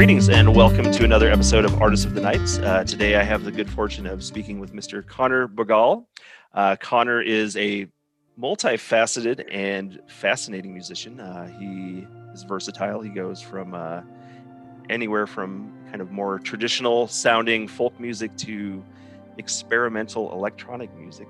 Greetings and welcome to another episode of Artists of the Nights. Today I have the good fortune of speaking with Mr. Conor Bourgal. Conor is a multifaceted and fascinating musician. He is versatile. He goes from anywhere from kind of more traditional sounding folk music to experimental electronic music.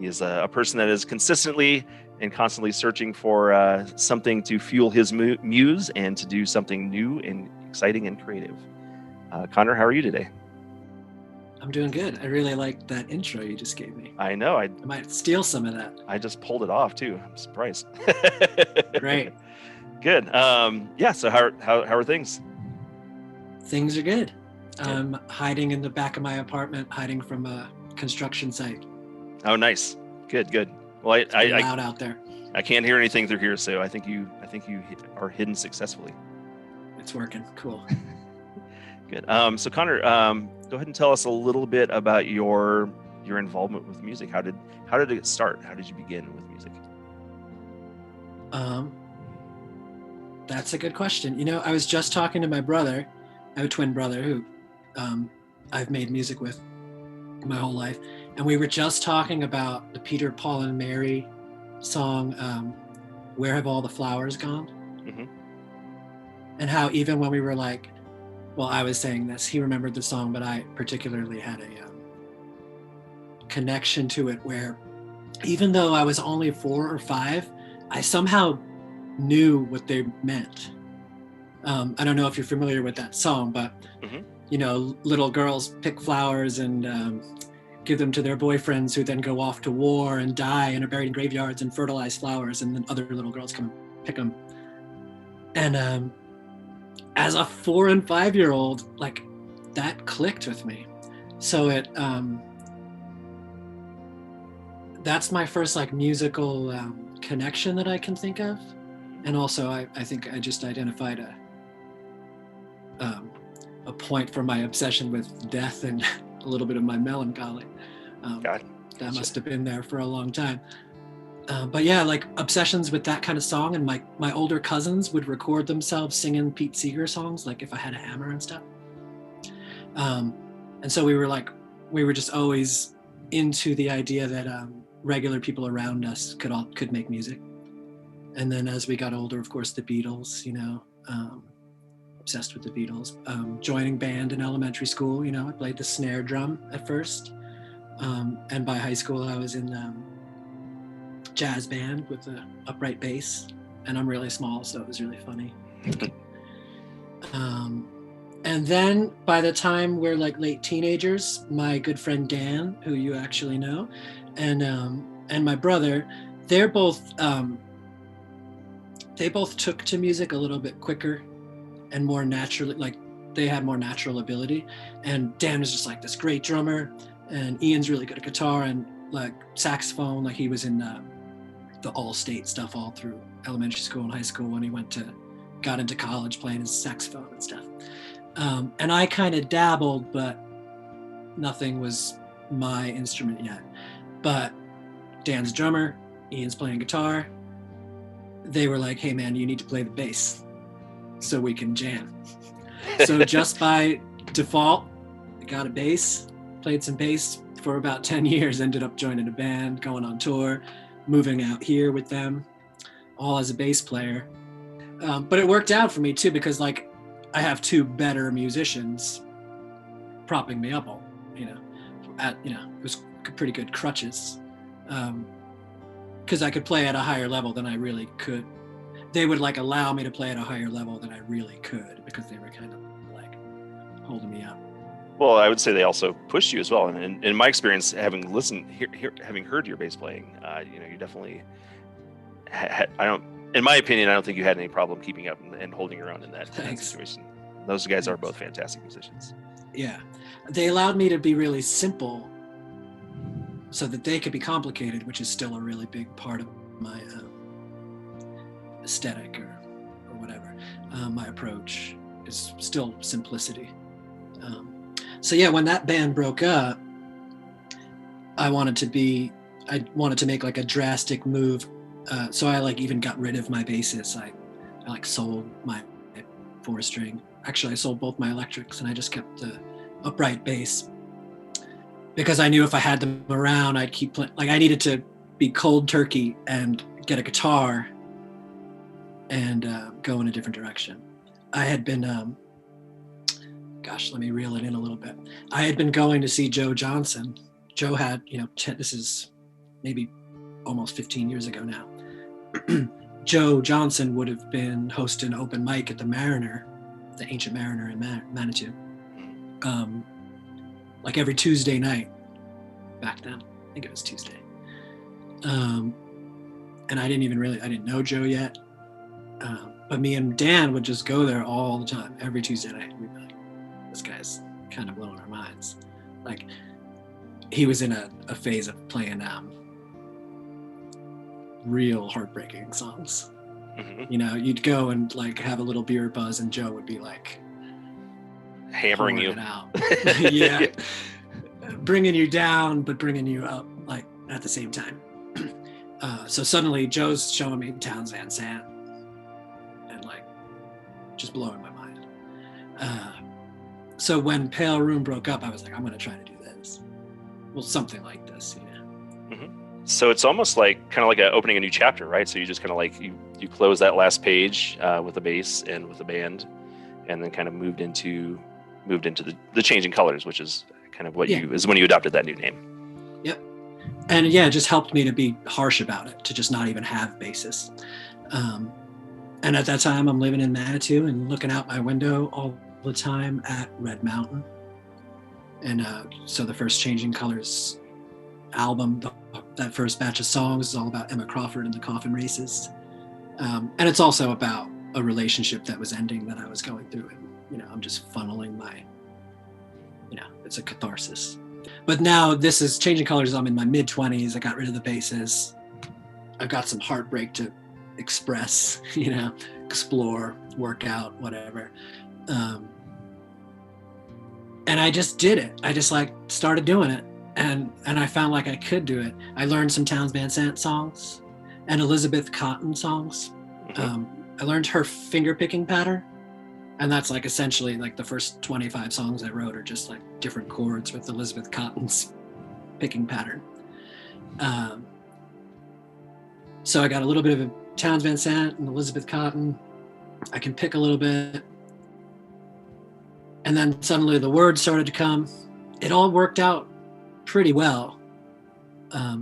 He is a person that is consistently and constantly searching for something to fuel his muse and to do something new and exciting and creative. Conor, how are you today? I'm doing good. I really liked that intro you just gave me. I know. I might steal some of that. I just pulled it off too. I'm surprised. Great. Good. Yeah. So how are things? Things are good. I'm hiding in the back of my apartment, hiding from a construction site. Oh, nice. Good. Well, It's loud out there. I can't hear anything through here, so I think you are hidden successfully. It's working. Cool. Good. So Conor, go ahead and tell us a little bit about your involvement with music. How did it start? How did you begin with music? That's a good question. You know, I was just talking to my brother. I have a twin brother who I've made music with my whole life. And we were just talking about the Peter, Paul, and Mary song, Where Have All the Flowers Gone? Mm-hmm. And how even when we were like, well, I was saying this, he remembered the song, but I particularly had a connection to it where even though I was only 4 or 5, I somehow knew what they meant. I don't know if you're familiar with that song, but mm-hmm. You know, little girls pick flowers and give them to their boyfriends who then go off to war and die and are buried in graveyards and fertilize flowers, and then other little girls come and pick them. And as a 4 and 5-year-old, like that clicked with me. So it that's my first like musical connection that I can think of. And also I think I just identified a point for my obsession with death and a little bit of my melancholy. That must have been there for a long time. But yeah, like obsessions with that kind of song, and my older cousins would record themselves singing Pete Seeger songs, like If I Had a Hammer and stuff. And so we were just always into the idea that regular people around us could make music. And then as we got older, of course, the Beatles, you know, obsessed with the Beatles. Joining band in elementary school, you know, I played the snare drum at first. And by high school, I was in jazz band with the upright bass, and I'm really small, so it was really funny. And then by the time we're like late teenagers, my good friend Dan, who you actually know, and my brother, they both took to music a little bit quicker and more naturally, like they had more natural ability. And Dan is just like this great drummer, and Ian's really good at guitar and like saxophone. Like he was in the all-state stuff all through elementary school and high school when he got into college playing his saxophone and stuff. And I kind of dabbled, but nothing was my instrument yet. But Dan's drummer, Ian's playing guitar. They were like, hey man, you need to play the bass so we can jam. So just by default, I got a bass, played some bass for about 10 years, ended up joining a band, going on tour, moving out here with them, all as a bass player. But it worked out for me too, because like I have 2 better musicians propping me up all, it was pretty good crutches. Because I could play at a higher level than I really could. They would like allow me to play at a higher level than I really could, because they were kind of like holding me up. Well, I would say they also pushed you as well. And in my experience, having having heard your bass playing, you definitely in my opinion, I don't think you had any problem keeping up and holding your own in that situation. Those guys are both fantastic musicians. Yeah. They allowed me to be really simple so that they could be complicated, which is still a really big part of my aesthetic or whatever. My approach is still simplicity. So yeah, when that band broke up, I wanted to make like a drastic move. So I like even got rid of my bassist. I like sold my 4-string. actually I sold both my electrics and I just kept the upright bass because I knew if I had them around, I'd keep playing. Like I needed to be cold turkey and get a guitar and go in a different direction. I had been, gosh, let me reel it in a little bit. I had been going to see Joe Johnson. Joe had, this is maybe almost 15 years ago now. Joe Johnson would have been hosting open mic at the Mariner, the ancient Mariner in Manitou, like every Tuesday night back then. I think it was Tuesday. And I didn't know Joe yet. But me and Dan would just go there all the time, every Tuesday night. We'd be like, this guy's kind of blowing our minds. Like he was in a phase of playing real heartbreaking songs. Mm-hmm. You'd go and like have a little beer buzz and Joe would be like hammering you it out. Yeah. Bringing you down, but bringing you up like at the same time. So suddenly Joe's showing me Townes Van Sant and like just blowing my mind. So when Pale Room broke up, I was like, I'm going to try to do this. Well, something like this, Mm-hmm. So it's almost like kind of like opening a new chapter, right? So you just kind of like you close that last page with the bass and with the band, and then kind of moved into the Changing Colors, which is kind of what is when you adopted that new name. Yep. And it just helped me to be harsh about it, to just not even have basis. And at that time, I'm living in Manitou and looking out my window all the time at Red Mountain. And so the first Changing Colors album, that first batch of songs is all about Emma Crawford and the Coffin Races. And it's also about a relationship that was ending that I was going through. And, I'm just funneling my, it's a catharsis. But now this is Changing Colors. I'm in my mid-20s. I got rid of the basses. I've got some heartbreak to express, explore, work out, whatever. And I just did it. I just like started doing it. And I found like I could do it. I learned some Townes Van Sant songs and Elizabeth Cotten songs. Mm-hmm. I learned her finger picking pattern. And that's like essentially like the first 25 songs I wrote are just like different chords with Elizabeth Cotten's picking pattern. So I got a little bit of a Townes Van Sant and Elizabeth Cotten. I can pick a little bit. And then suddenly the words started to come. It all worked out pretty well.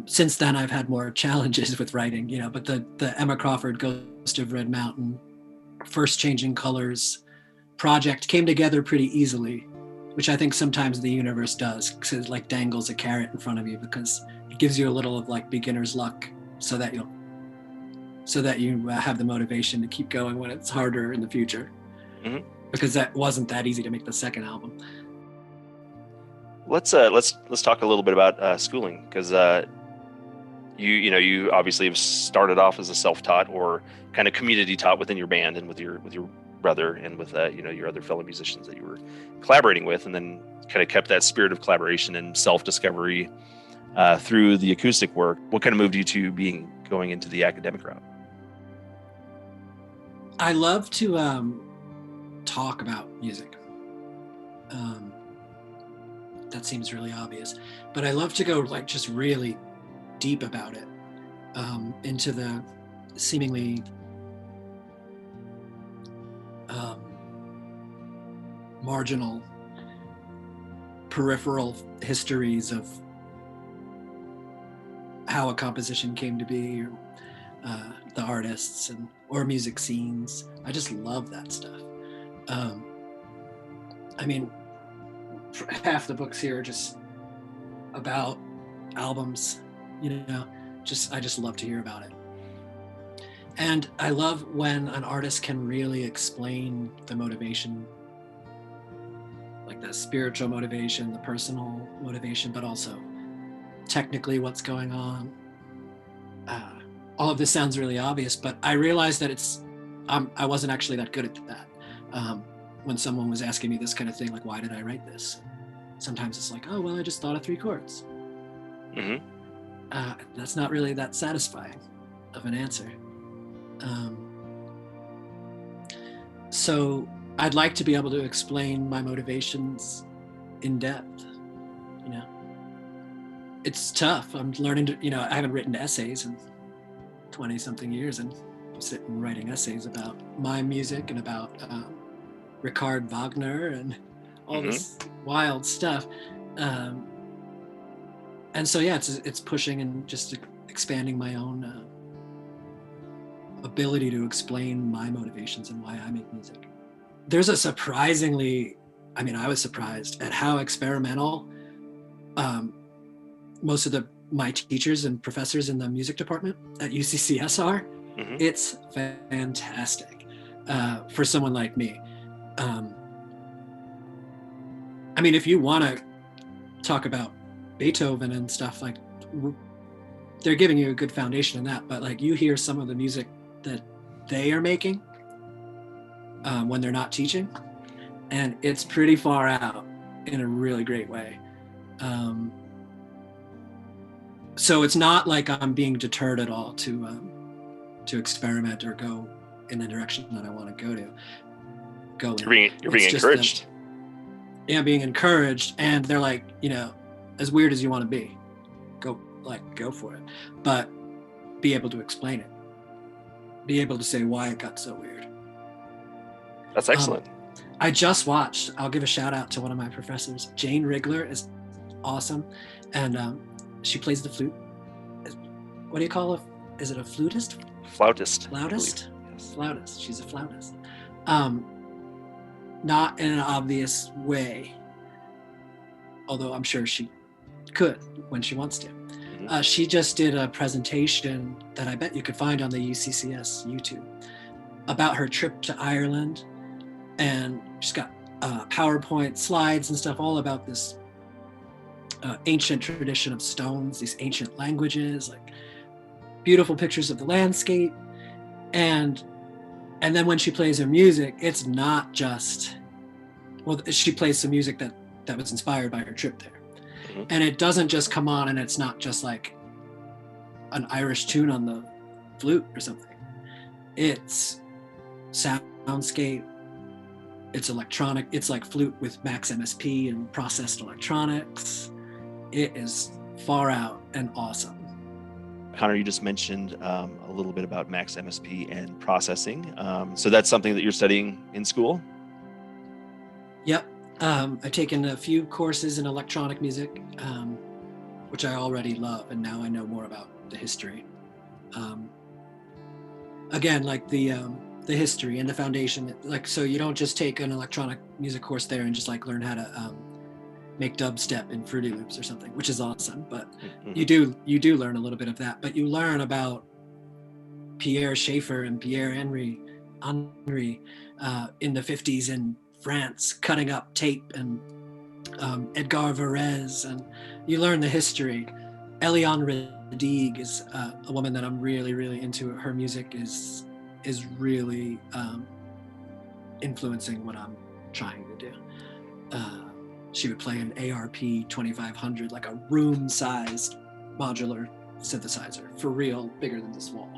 Since then, I've had more challenges with writing, but the Emma Crawford Ghost of Red Mountain, first Changing Colors project came together pretty easily, which I think sometimes the universe does, because it like dangles a carrot in front of you because it gives you a little of like beginner's luck so that you have the motivation to keep going when it's harder in the future. Mm-hmm. Because that wasn't that easy to make the second album. Let's talk a little bit about schooling, because you obviously have started off as a self-taught or kind of community taught within your band and with your brother and with your other fellow musicians that you were collaborating with, and then kind of kept that spirit of collaboration and self-discovery through the acoustic work. What kind of moved you to going into the academic route? I love to talk about music. That seems really obvious, but I love to go like just really deep about it, into the seemingly marginal, peripheral histories of how a composition came to be, or the artists or music scenes. I just love that stuff. I mean, half the books here are just about albums, I just love to hear about it. And I love when an artist can really explain the motivation, like the spiritual motivation, the personal motivation, but also technically what's going on. All of this sounds really obvious, but I realized that I wasn't actually that good at that. When someone was asking me this kind of thing, like, why did I write this? Sometimes it's like, oh, well, I just thought of 3 chords. Mm-hmm. That's not really that satisfying of an answer. So I'd like to be able to explain my motivations in depth. You know, it's tough. I'm learning to, I haven't written essays in 20 something years, and I'm sitting writing essays about my music and about Richard Wagner and all this wild stuff. And so, yeah, it's pushing and just expanding my own ability to explain my motivations and why I make music. There's a surprisingly, I was surprised at how experimental most of my teachers and professors in the music department at UCCS are. Mm-hmm. It's fantastic for someone like me. If you want to talk about Beethoven and stuff, like, they're giving you a good foundation in that, but like, you hear some of the music that they are making when they're not teaching, and it's pretty far out in a really great way. So it's not like I'm being deterred at all to experiment or go in the direction that I want to go in. You're being encouraged. Being encouraged, and they're like, as weird as you want to be, go for it, but be able to explain it, be able to say why it got so weird. That's excellent. I just watched, I'll give a shout out to one of my professors. Jane Rigler is awesome, and she plays the flute. What do you call it? Is it a flutist? Flautist. Yes. Flautist. She's a flautist. Not in an obvious way, although I'm sure she could when she wants to. Mm-hmm. She just did a presentation that I bet you could find on the UCCS YouTube about her trip to Ireland, and she's got PowerPoint slides and stuff all about this ancient tradition of stones, these ancient languages, like beautiful pictures of the landscape, and then when she plays her music, it's not just, she plays some music that was inspired by her trip there. Mm-hmm. And it doesn't just come on, and it's not just like an Irish tune on the flute or something. It's soundscape, it's electronic, it's like flute with max MSP and processed electronics. It is far out and awesome. Conor, you just mentioned a little bit about max MSP and processing. So that's something that you're studying in school? Yep. I've taken a few courses in electronic music, which I already love, and now I know more about the history. Again, like the history and the foundation, like, so you don't just take an electronic music course there and just like learn how to make dubstep in Fruity Loops or something, which is awesome, but mm-hmm. you do learn a little bit of that, but you learn about Pierre Schaeffer and Pierre Henry in the 50s in France, cutting up tape, and Edgar Varese, and you learn the history. Eliane Radigue is a woman that I'm really, really into. Her music is really influencing what I'm trying to do. She would play an ARP 2500, like a room-sized modular synthesizer, for real, bigger than this wall.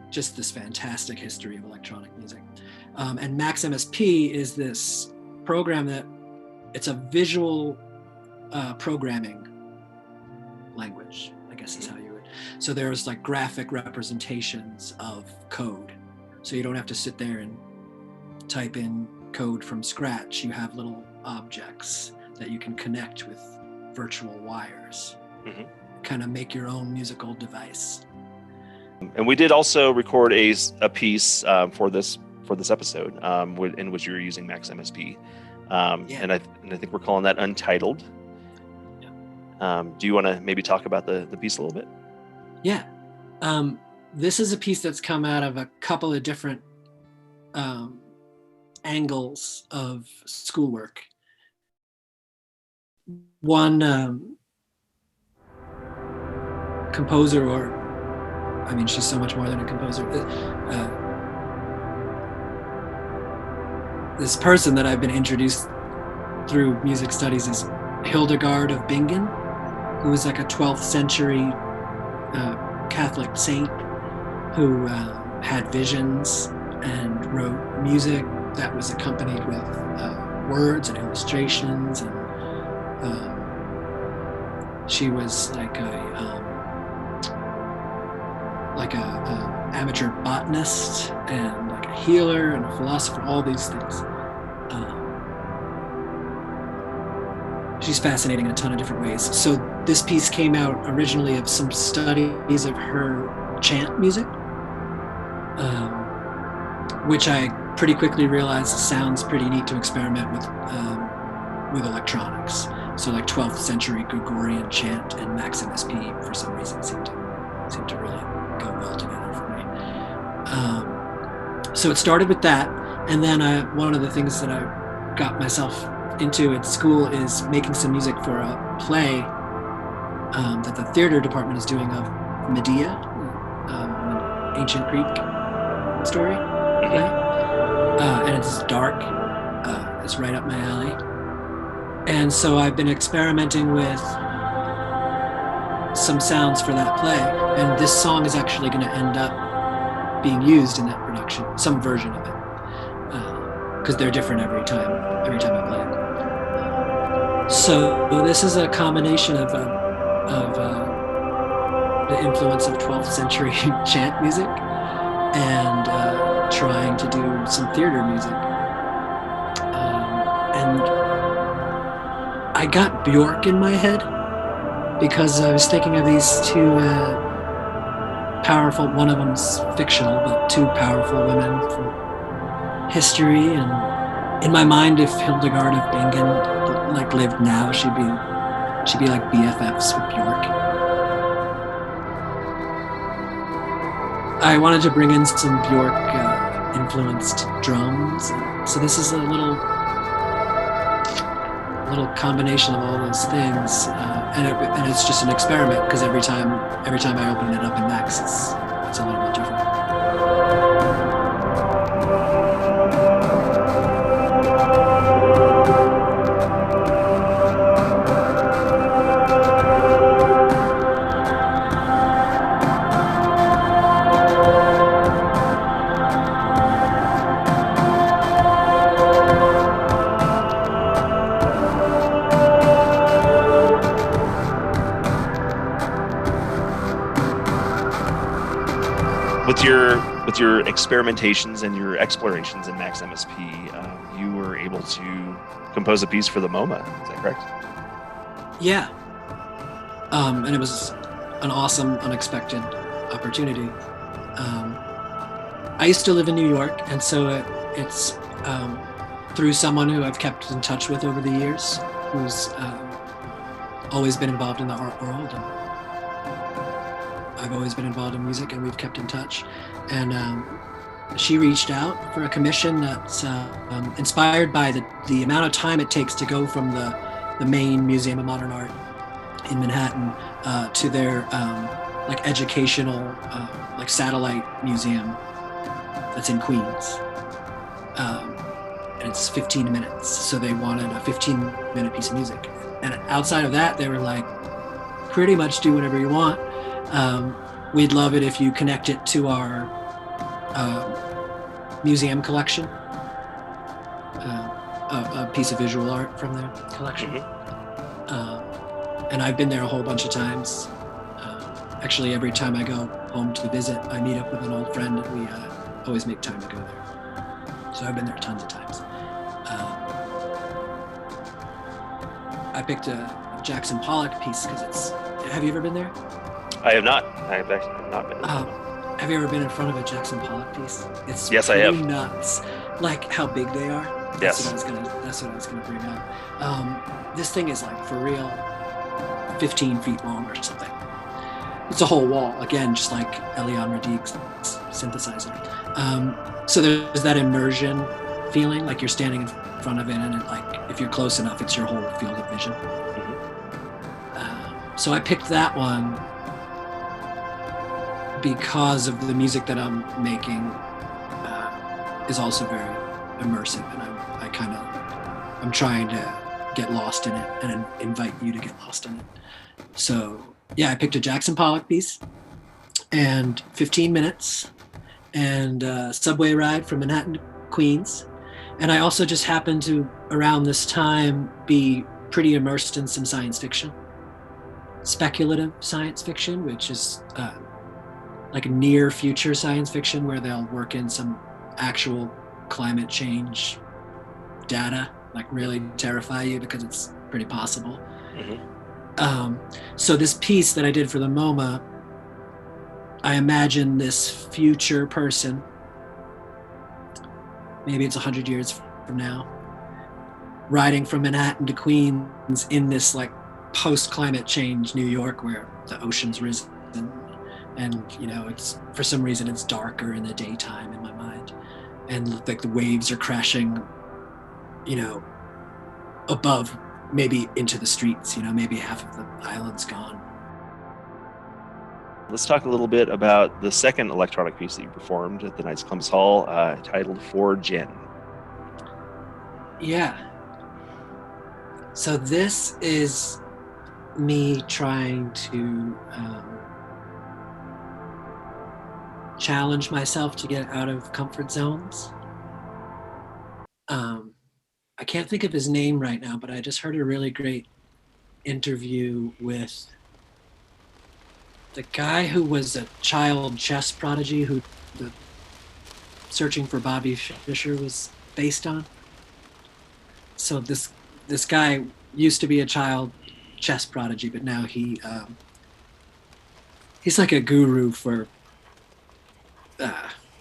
Just this fantastic history of electronic music. And Max MSP is this program that it's a visual programming language, I guess is how you would. So there's like graphic representations of code. So you don't have to sit there and type in code from scratch. You have little objects that you can connect with virtual wires. Mm-hmm. Kind of make your own musical device. And we did also record a piece for this episode in which you were using Max MSP, and I think we're calling that Untitled. Yeah. Do you want to maybe talk about the piece a little bit? Yeah. This is a piece that's come out of a couple of different angles of schoolwork. One composer, or she's so much more than a composer. This person that I've been introduced through music studies is Hildegard of Bingen, who was like a 12th century Catholic saint who had visions and wrote music that was accompanied with words and illustrations, and she was like a amateur botanist and like a healer and a philosopher, all these things. She's fascinating in a ton of different ways. So this piece came out originally of some studies of her chant music, which I pretty quickly realized sounds pretty neat to experiment with electronics. So like 12th century Gregorian chant and Max MSP for some reason seemed to really go well together for me. So it started with that, and then one of the things that I got myself into at school is making some music for a play that the theater department is doing of Medea, an ancient Greek story play, and it's dark. It's right up my alley. And so I've been experimenting with some sounds for that play, and this song is actually going to end up being used in that production, some version of it, because they're different every time I play it. So this is a combination of the influence of 12th century chant music and trying to do some theater music. And I got Björk in my head because I was thinking of these two powerful, one of them's fictional, but two powerful women from history. And in my mind, if Hildegard of Bingen like lived now, she'd be like BFFs with Björk. I wanted to bring in some Björk influenced drums, so this is a little combination of all those things, and it's just an experiment because every time I open it up in Max, it's a little bit different. With your experimentations and your explorations in Max MSP, you were able to compose a piece for the MoMA. Is that correct? Yeah. And it was an awesome, unexpected opportunity. I used to live in New York, and so it's through someone who I've kept in touch with over the years, who's always been involved in the art world. And I've always been involved in music, and we've kept in touch. And she reached out for a commission that's inspired by the amount of time it takes to go from the main Museum of Modern Art in Manhattan to their like educational like satellite museum that's in Queens. And it's 15 minutes. So they wanted a 15-minute piece of music. And outside of that, they were like, pretty much do whatever you want. We'd love it if you connect it to our museum collection, a piece of visual art from their collection. And I've been there a whole bunch of times. Actually, every time I go home to visit, I meet up with an old friend, and we always make time to go there. So I've been there tons of times. I picked a Jackson Pollock piece because have you ever been there? I have not. I have actually not been. Have you ever been in front of a Jackson Pollock piece? It's yes, I have. Nuts, like how big they are. Yes. That's what I was gonna bring up. This thing is like for real, 15 feet long or something. It's a whole wall, again, just like Eliane Radigue's synthesizer. So there's that immersion feeling, like you're standing in front of it, and like if you're close enough, it's your whole field of vision. So I picked that one because of the music that I'm making is also very immersive, and I'm trying to get lost in it and invite you to get lost in it. So yeah, I picked a Jackson Pollock piece and 15 minutes, and subway ride from Manhattan to Queens. And I also just happened to, around this time, be pretty immersed in some science fiction, speculative science fiction, which is like near future science fiction where they'll work in some actual climate change data, like really terrify you because it's pretty possible. So this piece that I did for the MoMA, I imagine this future person, maybe it's 100 years from now, riding from Manhattan to Queens in this like post-climate change New York where the ocean's risen and it's, for some reason, it's darker in the daytime in my mind, and like the waves are crashing above, maybe into the streets, maybe half of the island's gone. Let's talk a little bit about the second electronic piece that you performed at the Knights of Columbus Hall, titled For Jen. Yeah. So this is me trying to challenge myself to get out of comfort zones. I can't think of his name right now, but I just heard a really great interview with the guy who was a child chess prodigy who the Searching for Bobby Fischer was based on. So this guy used to be a child chess prodigy, but now he's like a guru for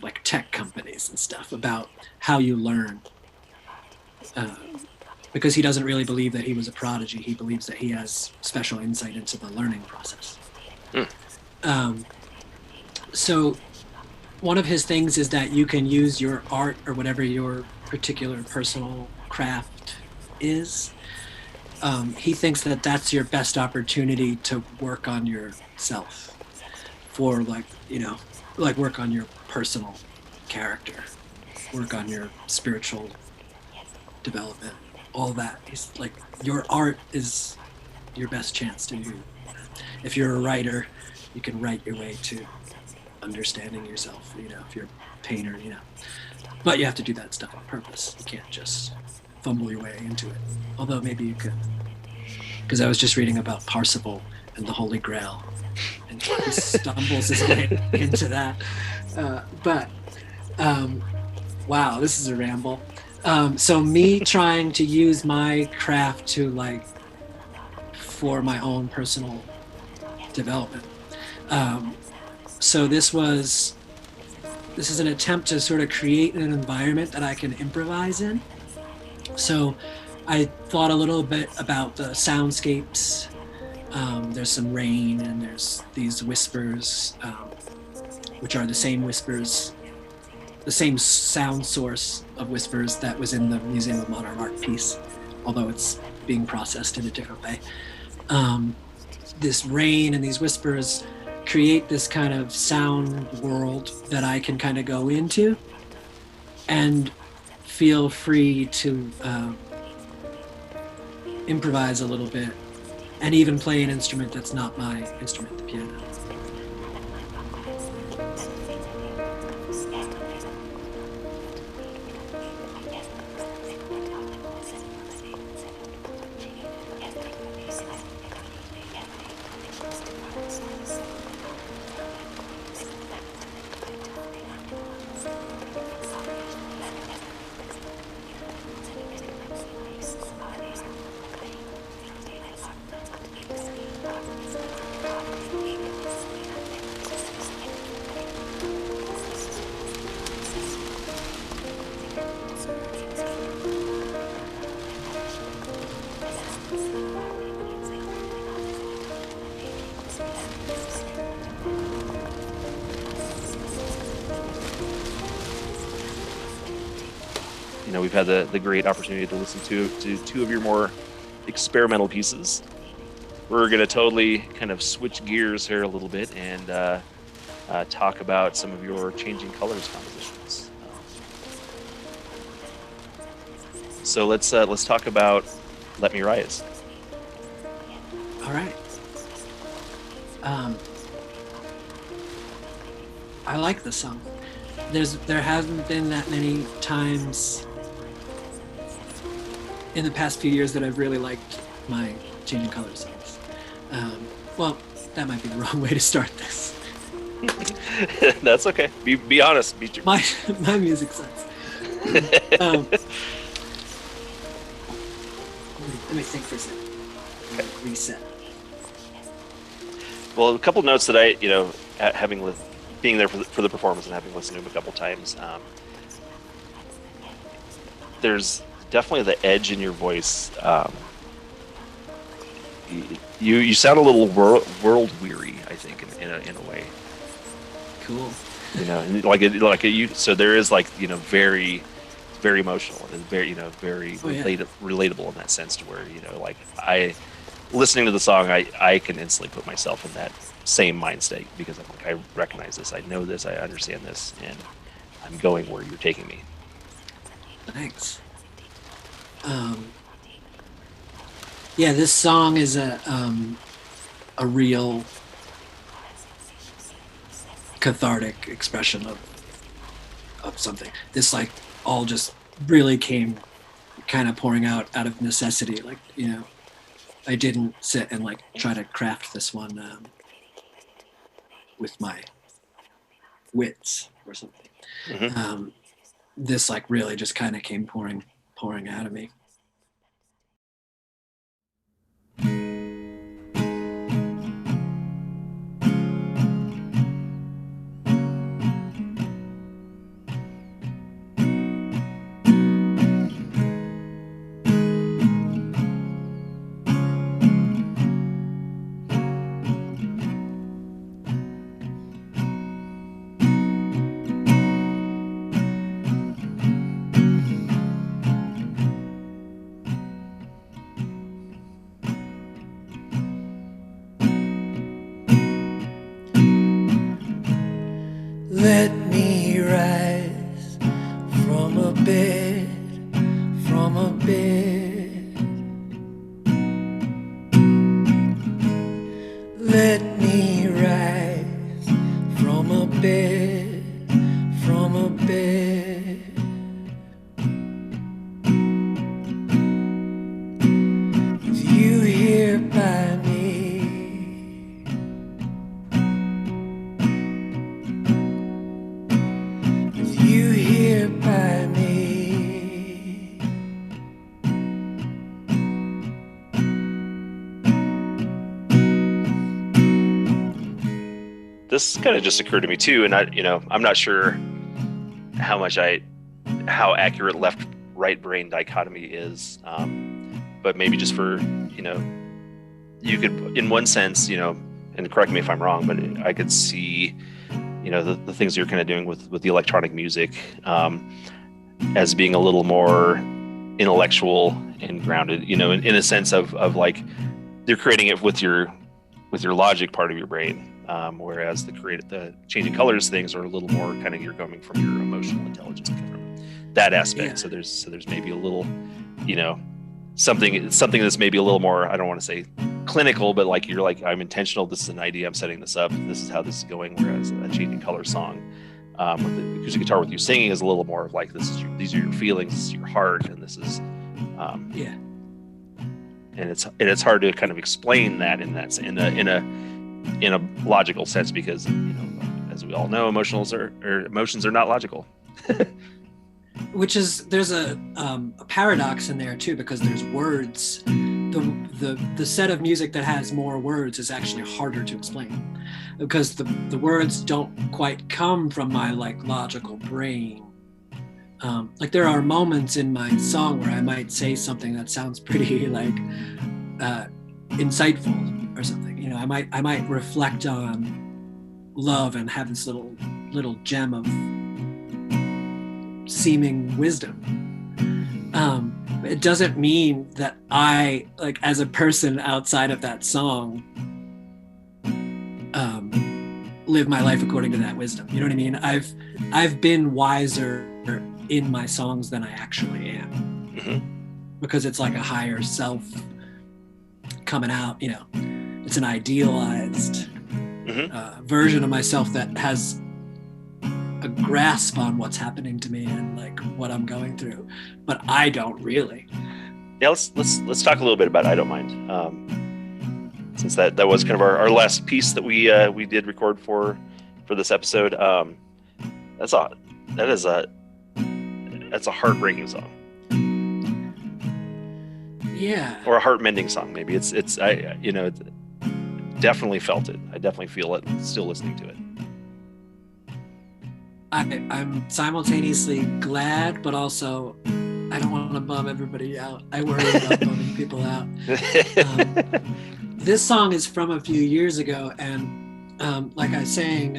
like tech companies and stuff about how you learn. Because he doesn't really believe that he was a prodigy. He believes that he has special insight into the learning process. So one of his things is that you can use your art or whatever your particular personal craft is. He thinks that that's your best opportunity to work on yourself, for like work on your personal character, work on your spiritual development, all that. He's like, your art is your best chance to do. If you're a writer, you can write your way to understanding yourself, if you're a painter, but you have to do that stuff on purpose. You can't just fumble your way into it, although maybe you could, because I was just reading about Parsifal and the Holy Grail, and he stumbles his way into that. Wow, this is a ramble. So me trying to use my craft to for my own personal development. So this is an attempt to sort of create an environment that I can improvise in. So I thought a little bit about the soundscapes. There's some rain and there's these whispers, which are the same whispers, the same sound source of whispers that was in the Museum of Modern Art piece, although it's being processed in a different way. This rain and these whispers create this kind of sound world that I can kind of go into and feel free to improvise a little bit and even play an instrument that's not my instrument, the piano. We've had the great opportunity to listen to two of your more experimental pieces. We're going to totally kind of switch gears here a little bit and talk about some of your changing colors compositions. So let's talk about Let Me Rise. All right. I like the song. there hasn't been that many times in the past few years that I've really liked my Changing Colors songs. Well, that might be the wrong way to start this. That's okay. Be honest. My music sucks. Let me think for a second. Reset. Well, a couple notes that I, being there for the performance and having listened to him a couple times, there's definitely the edge in your voice. You sound a little world weary, I think, in a way. Cool. So there is very, very emotional and very relatable in that sense, to where listening to the song, I can instantly put myself in that same mind state, because I'm like, I recognize this, I know this, I understand this, and I'm going where you're taking me. Thanks. Yeah, this song is a real cathartic expression of something. This all just really came kind of pouring out of necessity. I didn't sit and try to craft this one with my wits or something. Mm-hmm. This really just kind of came pouring out of me. Let me rise from a bed, Let me rise from a bed, With you here by me, with you here by me. This kind of just occurred to me too, and I'm not sure how accurate left-right brain dichotomy is, but maybe just for you could, in one sense, and correct me if I'm wrong, but I could see the things you're kind of doing with the electronic music as being a little more intellectual and grounded, in a sense of you're creating it with your logic part of your brain. Whereas the Changing Colors things are a little more kind of, you're coming from your emotional intelligence, from that aspect. Yeah. So there's maybe a little, something that's maybe a little more, I don't want to say clinical, but you're I'm intentional. This is an idea. I'm setting this up. This is how this is going. Whereas a Changing Colors song with the acoustic guitar with you singing is a little more of these are your feelings, this is your heart, and this is yeah. And it's hard to kind of explain that in a logical sense, because as we all know, emotions are not logical. Which is, there's a paradox in there too, because there's words. The set of music that has more words is actually harder to explain, because the words don't quite come from my logical brain. There are moments in my song where I might say something that sounds pretty insightful or something. I might reflect on love and have this little gem of seeming wisdom. It doesn't mean that I, as a person outside of that song, live my life according to that wisdom. You know what I mean? I've been wiser in my songs than I actually am. Mm-hmm. Because it's a higher self coming out, it's an idealized version of myself that has a grasp on what's happening to me and like what I'm going through, but I don't really. Yeah, let's talk a little bit about I Don't Mind. Since that was kind of our last piece that we did record for this episode. That's a heartbreaking song. Yeah. Or a heart-mending song, maybe. It's definitely felt it. I definitely feel it still listening to it. I'm simultaneously glad, but also I don't want to bum everybody out. I worry about bumming people out. This song is from a few years ago, and like I was saying,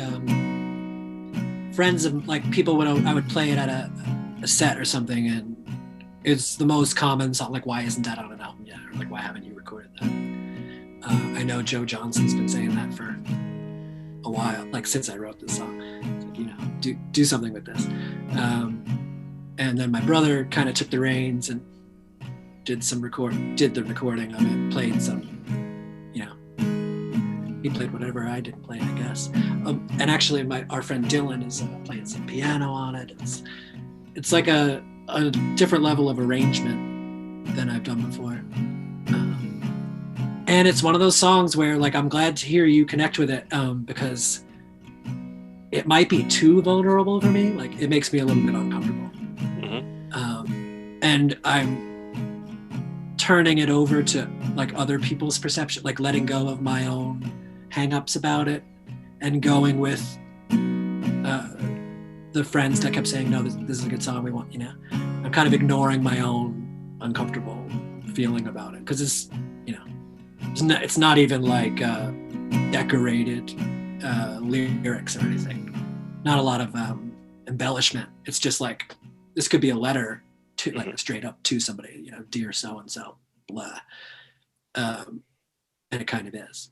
friends of like people I would play it at a set or something, and it's the most common song. Like, why isn't that on an album yet? Or like, why haven't you recorded that? I know Joe Johnson's been saying that for a while, like since I wrote this song. It's like, do something with this. And then my brother kind of took the reins and did the recording of it, played some, he played whatever I didn't play, I guess. And actually our friend Dylan is playing some piano on it. It's like a different level of arrangement than I've done before. And it's one of those songs where like, I'm glad to hear you connect with it because it might be too vulnerable for me. Like it makes me a little bit uncomfortable. Mm-hmm. And I'm turning it over to like other people's perception, like letting go of my own hang-ups about it and going with the friends that kept saying, no, this is a good song, we want, I'm kind of ignoring my own uncomfortable feeling about it because it's not even like decorated lyrics or anything. Not a lot of embellishment. It's just like, this could be a letter to like straight up to somebody, dear so-and-so, blah. And it kind of is.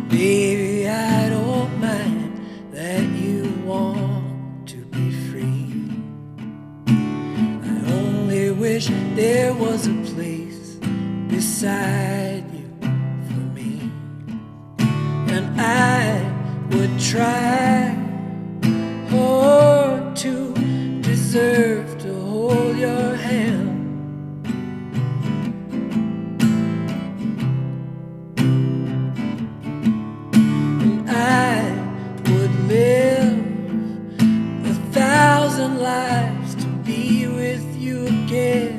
Baby, I don't mind that you want to be free. I only wish there was a place beside you for me, and I would try hard to deserve to hold your hand. Live 1,000 lives to be with you again.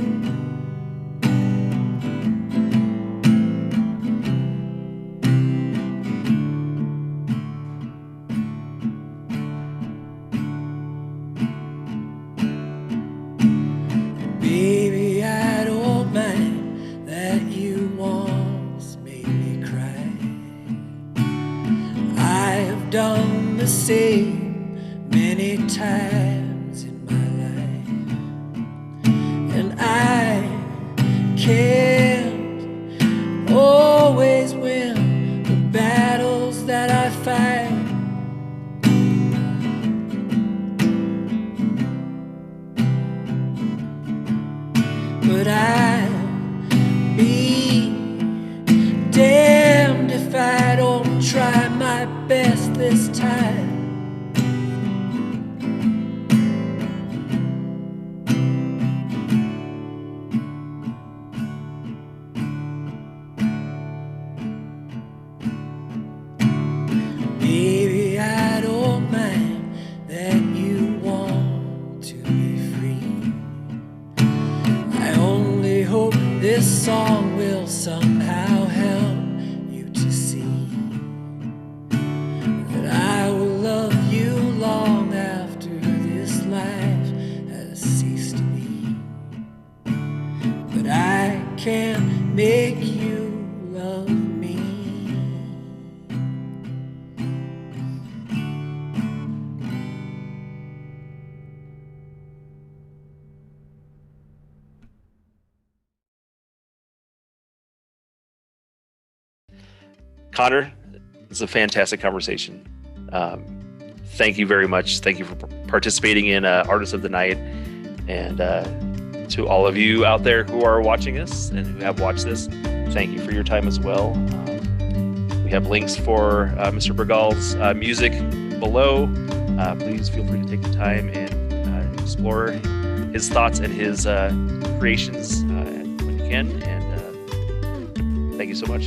Baby, I don't mind that you once made me cry. I have done the same many times in my life, and I can't always win the battles that I fight. But I'd be damned if I don't try my best this time. Baby, I don't mind that you want to be free. I only hope this song will somehow help you to see that I will love you long after this life has ceased to be. But I can't make you love me. Conor, It's a fantastic conversation. Thank you very much. Thank you for participating in Artist of the Night. And to all of you out there who are watching us and who have watched this, thank you for your time as well. We have links for Mr. Bourgal's music below. Please feel free to take the time and explore his thoughts and his creations when you can. And thank you so much.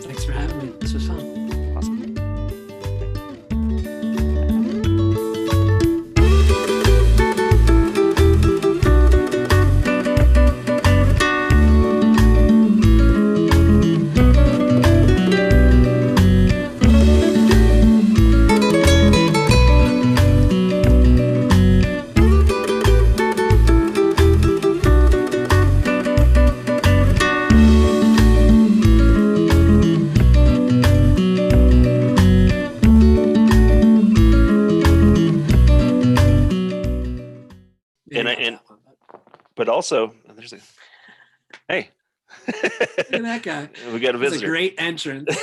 Thanks for having me. This was fun. Awesome. But also, there's a hey. Look at that guy. We got a visitor. It's a great entrance.